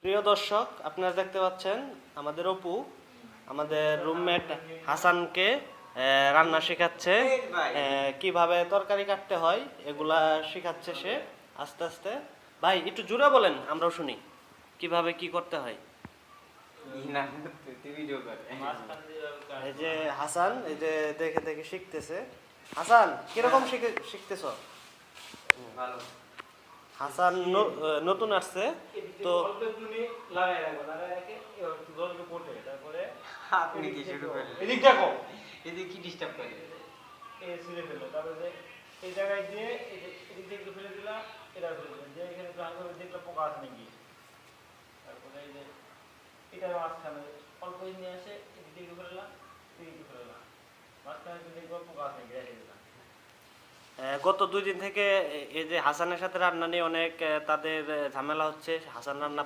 প্রিয় দর্শক, আপনারা দেখতে পাচ্ছেন আমাদের অপু আমাদের রুমমেট হাসানকে রান্না শেখাচ্ছে। কিভাবে তরকারি কাটতে হয় এগুলা শেখাচ্ছে সে আস্তে আস্তে। ভাই একটু জোরে বলেন, আমরাও শুনি কিভাবে কি করতে হয়। এই যে হাসান, এই যে দেখে দেখে শিখতেছে। হাসান, কিরকম শিখতেছ? ভালো। হাসান নতুন আসছে তো। লাগাই রাখবো, লাগাই রেখে জলকে পটে তারপরে আপনি কি শুরু করলেন? এদিকটা কম, এদিকে কি ডিস্টার্ব করে? এই ছিঁড়ে ফেললো, তারপরে এই জায়গায় দিয়ে এই যে এদিক দিয়ে একটু ফেলে দিলাম, এটা ফেলে দিলাম, যে এখানে একটু হালকা দেখলাম পোকা আছে নাকি। তারপরে এই যে এটার মাঝখানে অল্প নিয়ে আসে, এদিক দিয়ে একটু ফেললাম, এদিক একটু ফেললাম, মাঝখানে একটু দেখবো পোকা আছে নাকি, রেখে দিলাম। গত 2 দিন থেকে এই যে হাসানের সাথে রান্না নিয়ে অনেক তাদের ঝামেলা হচ্ছে। হাসান রান্না